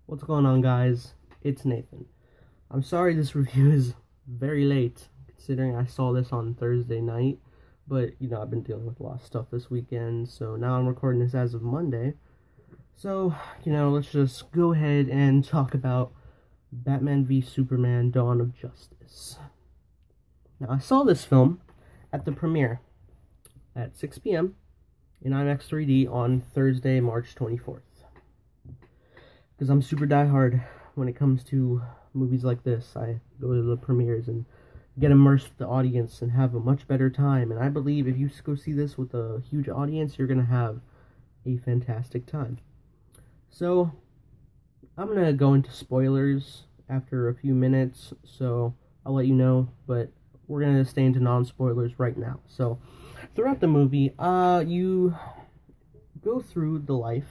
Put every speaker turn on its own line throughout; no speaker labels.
What's going on, guys? It's Nathan. I'm sorry this review is very late, considering I saw this on Thursday night, but, I've been dealing with a lot of stuff this weekend, so now I'm recording this as of Monday. So, let's just go ahead and talk about Batman v Superman: Dawn of Justice. Now, I saw this film at the premiere at 6 p.m. in IMAX 3D on Thursday, March 24th. Because I'm super diehard when it comes to movies like this. I go to the premieres and get immersed with the audience and have a much better time. And I believe if you go see this with a huge audience, you're going to have a fantastic time. So, I'm going to go into spoilers after a few minutes, so I'll let you know, but we're going to stay into non-spoilers right now. So, throughout the movie, you go through the life.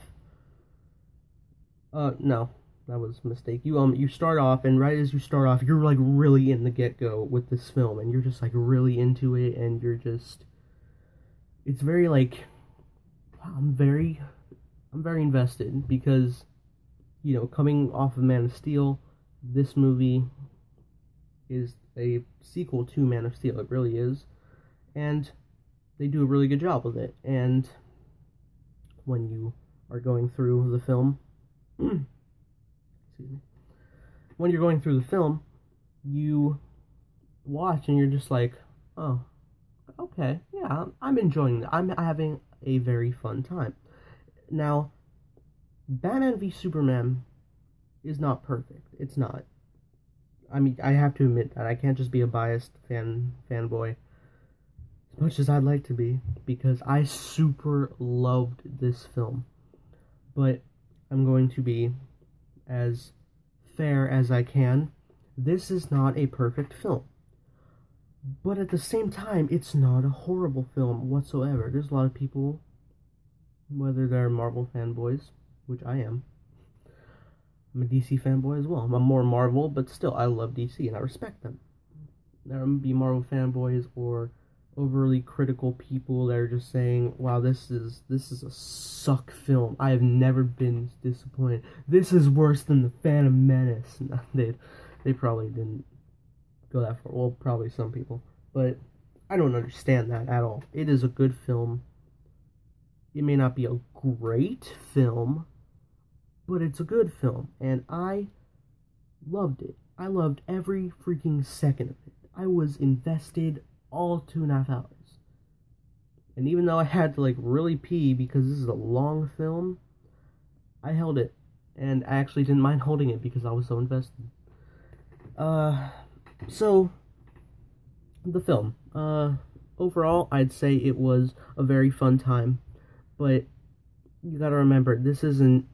No, that was a mistake. You start off, and right as you start off, you're, like, really in the get-go with this film, and you're just, like, really into it, and you're just, it's very, like, wow, I'm very invested, because, coming off of Man of Steel, this movie is a sequel to Man of Steel, it really is, and they do a really good job with it, and when you are going through the film, excuse me. When you're going through the film, you watch and you're just like, oh, okay, yeah, I'm enjoying it. I'm having a very fun time. Now, Batman v Superman is not perfect. It's not. I mean, I have to admit that I can't just be a biased fanboy as much as I'd like to be, because I super loved this film. But I'm going to be as fair as I can. This is not a perfect film. But at the same time, it's not a horrible film whatsoever. There's a lot of people, whether they're Marvel fanboys, which I am. I'm a DC fanboy as well. I'm more Marvel, but still, I love DC and I respect them. There will be Marvel fanboys or overly critical people that are just saying, wow, this is a suck film. I have never been disappointed. This is worse than The Phantom Menace. No, they probably didn't go that far. Well, probably some people. But I don't understand that at all. It is a good film. It may not be a great film, but it's a good film. And I loved it. I loved every freaking second of it. I was invested all 2.5 hours. And even though I had to, like, really pee because this is a long film, I held it. And I actually didn't mind holding it because I was so invested. So, the film. Overall, I'd say it was a very fun time. But you gotta remember, this isn't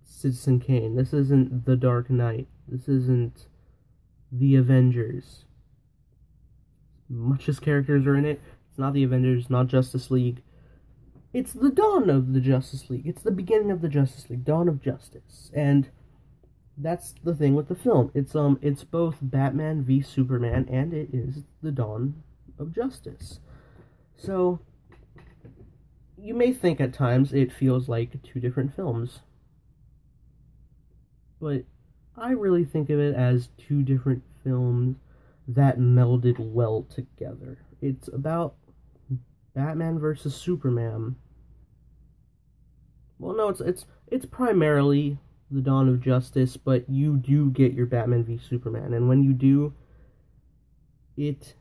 Citizen Kane. This isn't The Dark Knight. This isn't The Avengers. Much as characters are in it, it's not the Avengers, not Justice League. It's the dawn of the Justice League. It's the beginning of the Justice League, Dawn of Justice. And that's the thing with the film. It's both Batman v Superman, and it is the dawn of justice. So, you may think at times it feels like two different films. But I really think of it as two different films that melded well together. It's about Batman versus Superman. Well, no, it's primarily the Dawn of Justice, but you do get your Batman v Superman, and when you do, it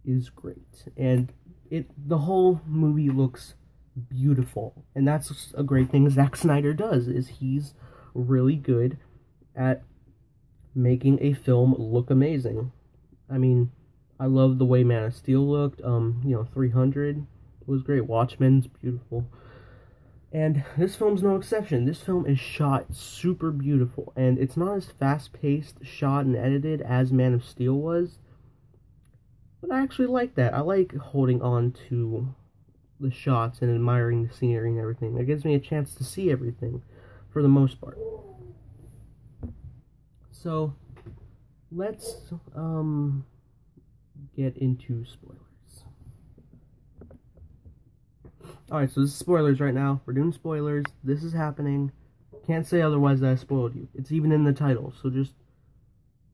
is great. And the whole movie looks beautiful, and that's a great thing Zack Snyder does, is he's really good at making a film look amazing. I mean, I love the way Man of Steel looked. 300 was great. Watchmen's beautiful. And this film's no exception. This film is shot super beautiful. And it's not as fast-paced, shot, and edited as Man of Steel was. But I actually like that. I like holding on to the shots and admiring the scenery and everything. It gives me a chance to see everything, for the most part. So, let's get into spoilers. Alright, so this is spoilers right now. We're doing spoilers. This is happening Can't say otherwise that I spoiled you. It's even in the title, so just...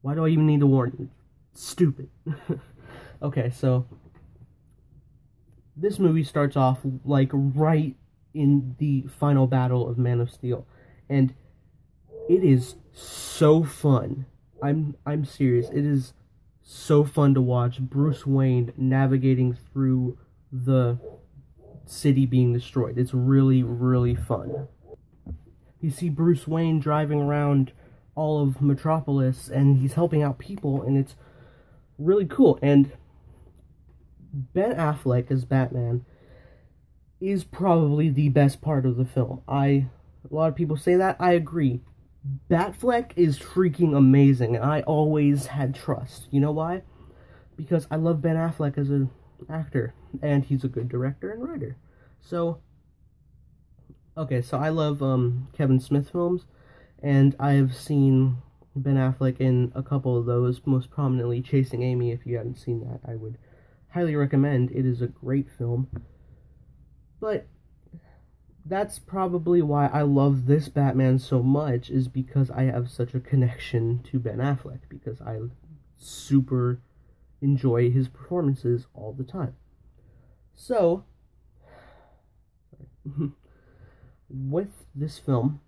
Why do I even need to warn you? Stupid. Okay, so... This movie starts off, like, right in the final battle of Man of Steel. And it is so fun. I'm serious. It is so fun to watch Bruce Wayne navigating through the city being destroyed. It's really, really fun. You see Bruce Wayne driving around all of Metropolis, and he's helping out people, and it's really cool. And Ben Affleck as Batman is probably the best part of the film. A lot of people say that. I agree. Batfleck is freaking amazing, and I always had trust. You know why? Because I love Ben Affleck as an actor, and he's a good director and writer. So, okay, so I love Kevin Smith films, and I've seen Ben Affleck in a couple of those, most prominently Chasing Amy. If you haven't seen that, I would highly recommend. It is a great film. But that's probably why I love this Batman so much, is because I have such a connection to Ben Affleck, because I super enjoy his performances all the time. So, with this film,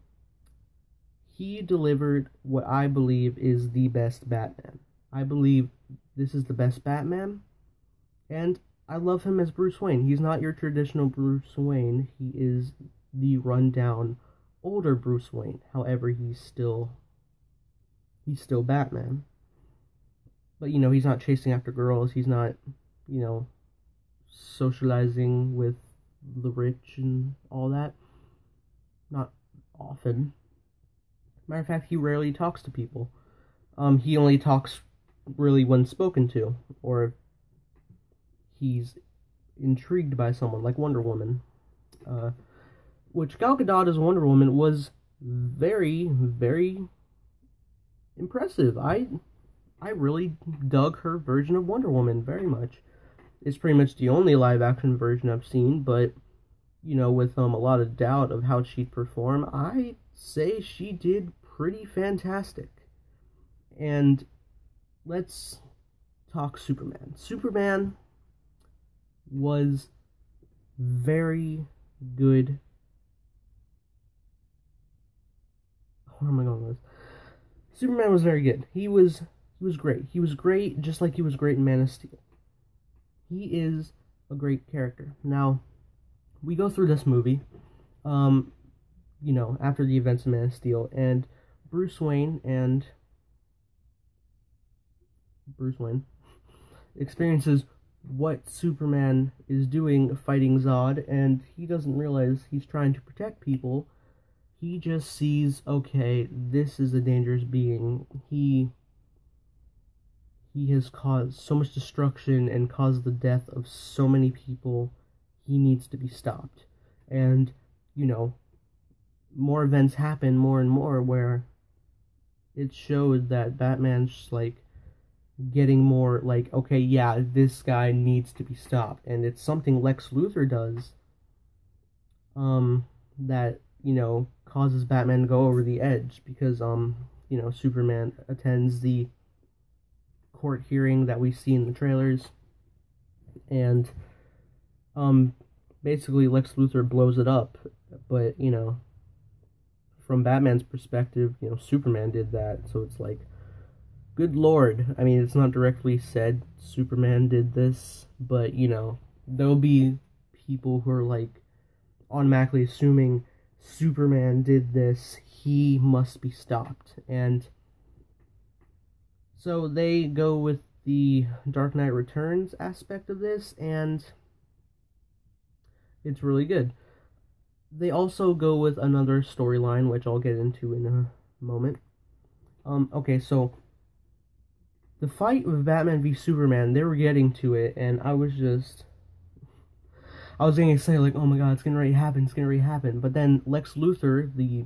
he delivered what I believe is the best Batman. I believe this is the best Batman, and I love him as Bruce Wayne. He's not your traditional Bruce Wayne. He is the rundown, older Bruce Wayne. However, he's still Batman. But, you know, he's not chasing after girls. He's not, you know, socializing with the rich and all that. Not often. Matter of fact, he rarely talks to people. He only talks really when spoken to, or he's intrigued by someone, like Wonder Woman. Which Gal Gadot as Wonder Woman was very, very impressive. I really dug her version of Wonder Woman very much. It's pretty much the only live-action version I've seen, but, you know, with a lot of doubt of how she'd perform, I say she did pretty fantastic. And let's talk Superman. Superman was very good. Where am I going with this? Superman was very good. He was great. He was great, just like he was great in Man of Steel. He is a great character. Now, we go through this movie, you know, after the events of Man of Steel, and Bruce Wayne experiences what Superman is doing fighting Zod, and he doesn't realize he's trying to protect people. He just sees, okay, this is a dangerous being. He has caused so much destruction and caused the death of so many people. He needs to be stopped. And, you know, more events happen more and more where it showed that Batman's just, like, getting more, like, okay, yeah, this guy needs to be stopped. And it's something Lex Luthor does, that, you know, causes Batman to go over the edge, because, you know, Superman attends the court hearing that we see in the trailers, and, basically Lex Luthor blows it up, but, you know, from Batman's perspective, you know, Superman did that, so it's like, good lord. I mean, it's not directly said Superman did this, but, you know, there'll be people who are, like, automatically assuming Superman did this, he must be stopped. And so they go with the Dark Knight Returns aspect of this, and it's really good. They also go with another storyline, which I'll get into in a moment. Okay, so the fight with Batman v Superman, they were getting to it, and I was getting excited, like, oh my god, it's getting ready to happen, but then Lex Luthor, the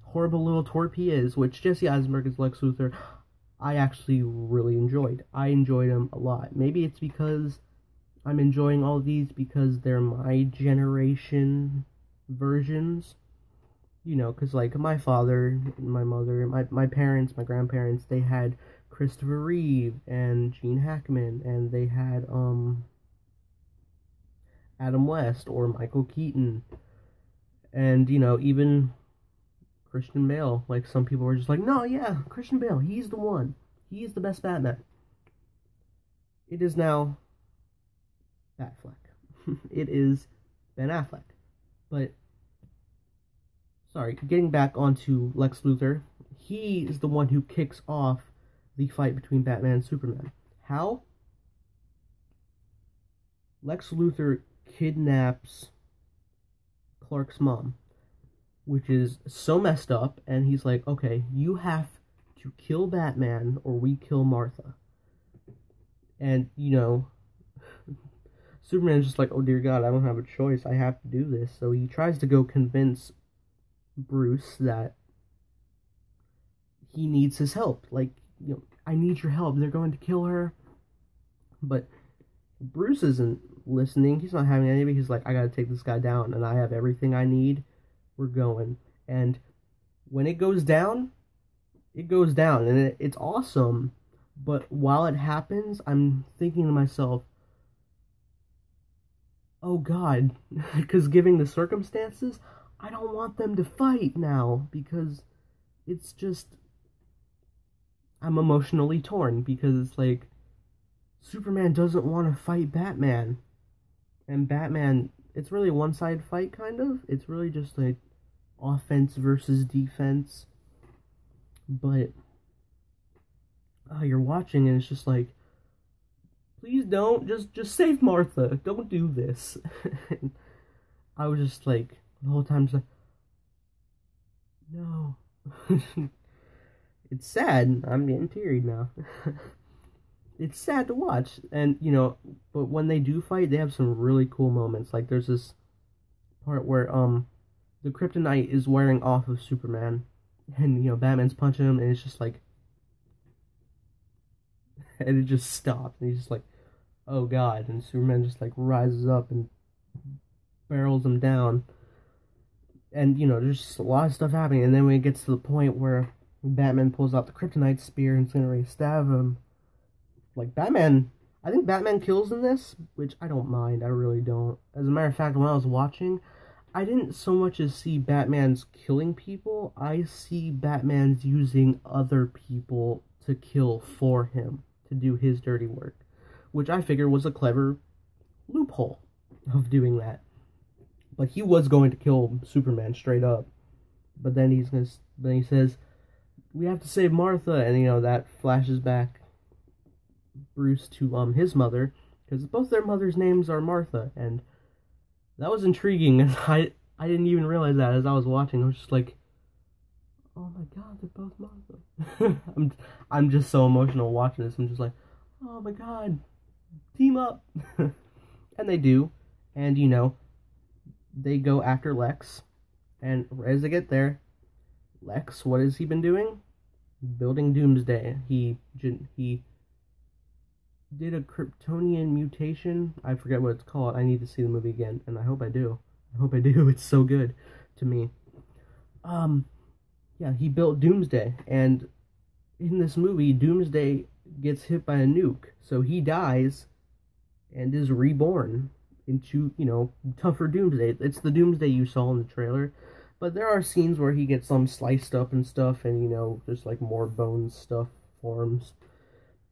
horrible little twerp he is, which Jesse Eisenberg is Lex Luthor, I actually really enjoyed. I enjoyed him a lot. Maybe it's because I'm enjoying all these because they're my generation versions. you know, because, like, my father, my mother, my parents, my grandparents, they had Christopher Reeve and Gene Hackman, and they had, Adam West or Michael Keaton, and, you know, even Christian Bale. Like, some people were just like, no, yeah, Christian Bale, he's the one. He's the best Batman. It is now Batfleck. It is Ben Affleck. But, sorry, getting back onto Lex Luthor, he is the one who kicks off the fight between Batman and Superman. How? Lex Luthor kidnaps Clark's mom, which is so messed up, and he's like, okay, you have to kill Batman or we kill Martha. And, you know, Superman's just like, oh dear God, I don't have a choice, I have to do this. So he tries to go convince Bruce that he needs his help. Like, you know, I need your help, they're going to kill her. But Bruce isn't listening, he's not having any of it. He's like, I gotta take this guy down, and I have everything I need, we're going. And when it goes down, and it's awesome. But while it happens, I'm thinking to myself, oh God, because given the circumstances, I don't want them to fight now, because it's just, I'm emotionally torn, because it's like, Superman doesn't want to fight Batman, and Batman, it's really a one-sided fight, kind of. It's really just like offense versus defense, but you're watching and it's just like, please don't, just save Martha, don't do this. I was just like, the whole time, just like, no. It's sad, I'm getting teary now. It's sad to watch, and, you know, but when they do fight, they have some really cool moments. Like, there's this part where, the kryptonite is wearing off of Superman, and, you know, Batman's punching him, and it's just like, and it just stops, and he's just like, oh God, and Superman just, like, rises up and barrels him down, and, you know, there's just a lot of stuff happening, and then when it gets to the point where Batman pulls out the kryptonite spear and is gonna ready to stab him, like, Batman, I think Batman kills in this, which I don't mind, I really don't. As a matter of fact, when I was watching, I didn't so much as see Batman's killing people, I see Batman's using other people to kill for him, to do his dirty work, which I figure was a clever loophole of doing that. But he was going to kill Superman straight up, but then he says, we have to save Martha, and, you know, that flashes back Bruce to his mother, because both their mothers' names are Martha, and that was intriguing, and I didn't even realize that as I was watching. I was just like, oh my God, they're both Martha. I'm just so emotional watching this. I'm just like, oh my God, team up. And they do, and, you know, they go after Lex, and as they get there, Lex, what has he been doing? Building Doomsday. He did a Kryptonian mutation. I forget what it's called. I need to see the movie again, and I hope I do. I hope I do. It's so good to me. Yeah, he built Doomsday, and in this movie, Doomsday gets hit by a nuke, so he dies and is reborn into, you know, tougher Doomsday. It's the Doomsday you saw in the trailer, but there are scenes where he gets sliced up and stuff, and, you know, just like more bone stuff forms.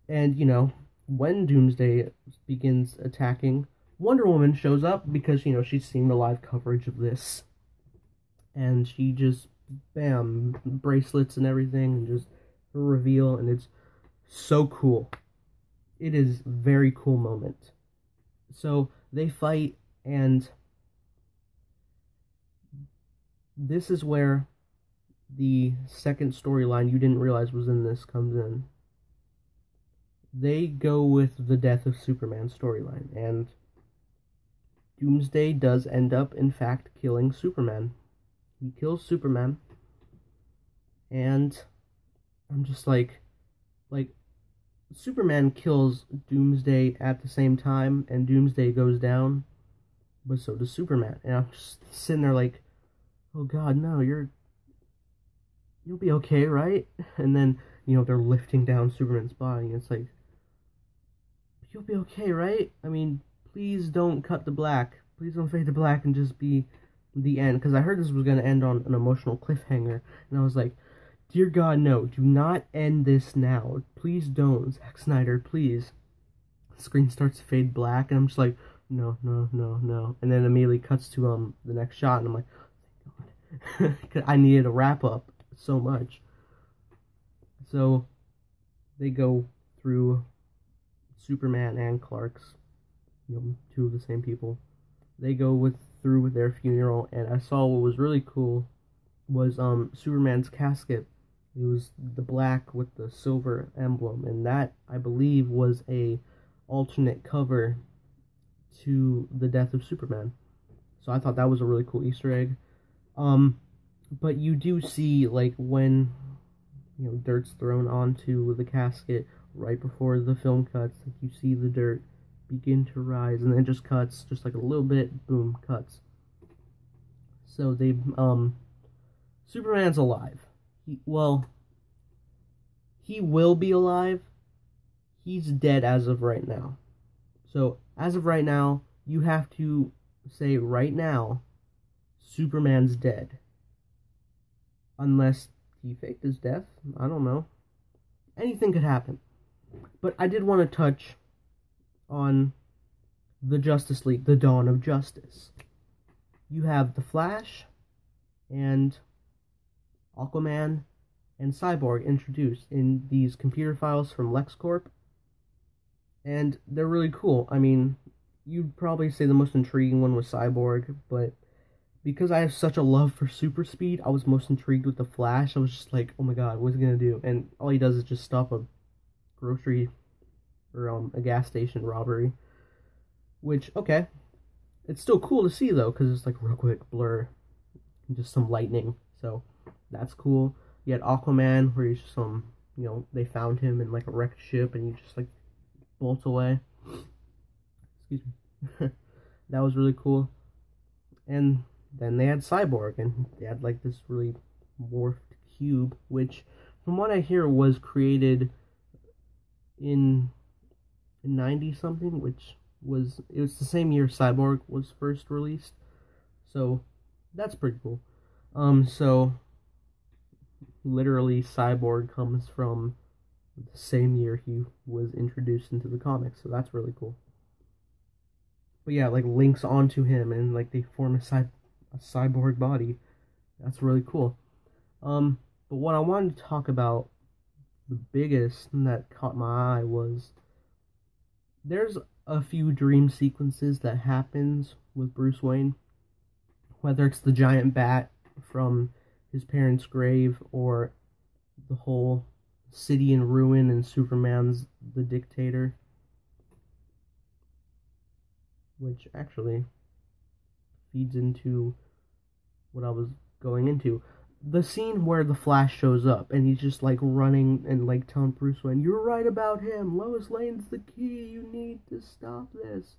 And, you know, when Doomsday begins attacking, Wonder Woman shows up because, you know, she's seen the live coverage of this. And she just, bam, bracelets and everything, and just her reveal, and it's so cool. It is a very cool moment. So, they fight, and this is where the second storyline you didn't realize was in this comes in. They go with the death of Superman storyline, and Doomsday does end up, in fact, killing Superman. He kills Superman, and I'm just like, Superman kills Doomsday at the same time, and Doomsday goes down, but so does Superman. And I'm just sitting there like, oh God, no, you're you'll be okay, right? And then, you know, they're lifting down Superman's body, and it's like, you'll be okay, right? I mean, please don't cut to black. Please don't fade to black and just be the end. Because I heard this was going to end on an emotional cliffhanger. And I was like, dear God, no. Do not end this now. Please don't. Zack Snyder, please. The screen starts to fade black. And I'm just like, no, no, no, no. And then immediately cuts to the next shot. And I'm like, thank God. I needed a wrap up so much. So they go through Superman and Clark's, you know, two of the same people. They go through with their funeral, and I saw what was really cool was Superman's casket. It was the black with the silver emblem, and that, I believe, was a alternate cover to the death of Superman. So I thought that was a really cool Easter egg. But you do see, like, when, you know, dirt's thrown onto the casket right before the film cuts, like, you see the dirt begin to rise, and then it just cuts, just like a little bit, boom, cuts. So they, Superman's alive. He will be alive. He's dead as of right now. So, as of right now, you have to say right now, Superman's dead. Unless he faked his death. I don't know. Anything could happen. But I did want to touch on the Justice League, the Dawn of Justice. You have the Flash and Aquaman and Cyborg introduced in these computer files from LexCorp. And they're really cool. I mean, you'd probably say the most intriguing one was Cyborg, but because I have such a love for super speed, I was most intrigued with the Flash. I was just like, oh my god, what's he gonna do? And all he does is just stop a grocery or a gas station robbery. Which, okay, it's still cool to see though, because it's like real quick blur, and just some lightning. So that's cool. You had Aquaman, where he's just you know, they found him in like a wrecked ship, and he just like bolts away. Excuse me. That was really cool. And then they had Cyborg, and they had like this really morphed cube, which, from what I hear, was created in 90-something, which was the same year Cyborg was first released. So that's pretty cool. So literally Cyborg comes from the same year he was introduced into the comics, so that's really cool. But yeah, like links onto him, and like they form a cyborg body. That's really cool. But what I wanted to talk about, the biggest that caught my eye, was there's a few dream sequences that happens with Bruce Wayne, whether it's the giant bat from his parents' grave, or the whole city in ruin and Superman's the dictator, which actually feeds into what I was going into. The scene where the Flash shows up and he's just like running and like telling Bruce Wayne, "You're right about him. Lois Lane's the key. You need to stop this."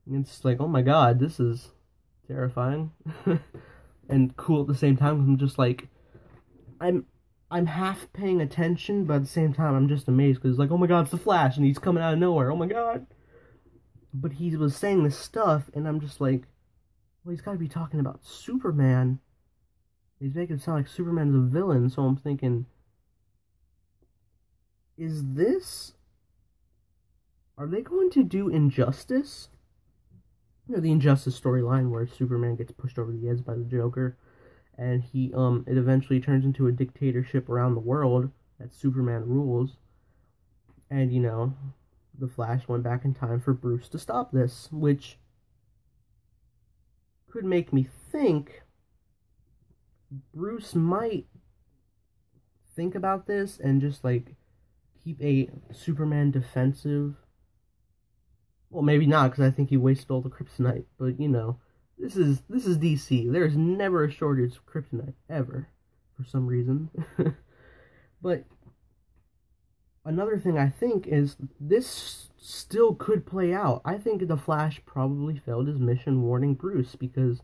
And it's like, oh my god, this is terrifying and cool at the same time. I'm just like, I'm half paying attention, but at the same time I'm just amazed, because it's like, oh my god, it's the Flash and he's coming out of nowhere. Oh my god. But he was saying this stuff, and I'm just like, well, he's got to be talking about Superman. He's making it sound like Superman's a villain, so I'm thinking, are they going to do Injustice? You know, the Injustice storyline where Superman gets pushed over the edge by the Joker, and it eventually turns into a dictatorship around the world that Superman rules. And, you know, the Flash went back in time for Bruce to stop this, which could make me think Bruce might think about this and just like keep a Superman defensive. Well, maybe not, because I think he wasted all the kryptonite. But you know, this is DC. There's never a shortage of kryptonite ever, for some reason. But another thing I think is this still could play out. I think the Flash probably failed his mission warning Bruce, because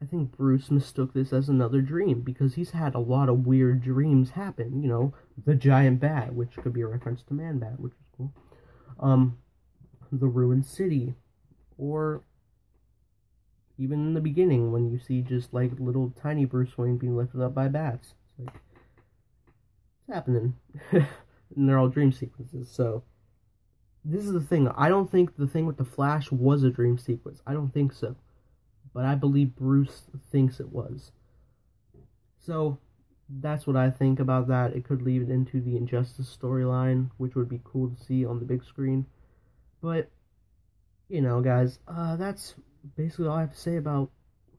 I think Bruce mistook this as another dream because he's had a lot of weird dreams happen. You know, the giant bat, which could be a reference to Man-Bat, which is cool. The ruined city, or even in the beginning when you see just like little tiny Bruce Wayne being lifted up by bats. It's like, it's happening. And they're all dream sequences. So this is the thing. I don't think the thing with the Flash was a dream sequence. I don't think so. But I believe Bruce thinks it was. So that's what I think about that. It could lead into the Injustice storyline, which would be cool to see on the big screen. But, you know, guys, that's basically all I have to say about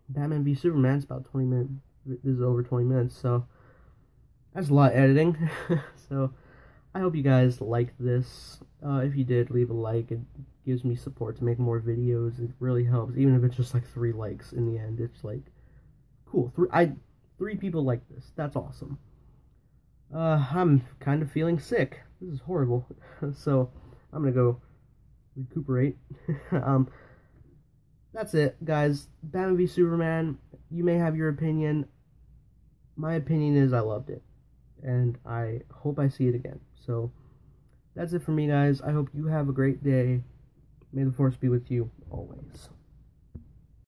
Batman v Superman. It's about 20 minutes. This is over 20 minutes, so that's a lot of editing. So I hope you guys liked this. If you did, leave a like. It gives me support to make more videos. It really helps, even if it's just like 3 likes in the end. It's like cool. 3 people like this. That's awesome. I'm kind of feeling sick. This is horrible. So I'm gonna go recuperate. That's it, guys. Batman v Superman. You may have your opinion. My opinion is I loved it, and I hope I see it again. So that's it for me, guys. I hope you have a great day. May the Force be with you always.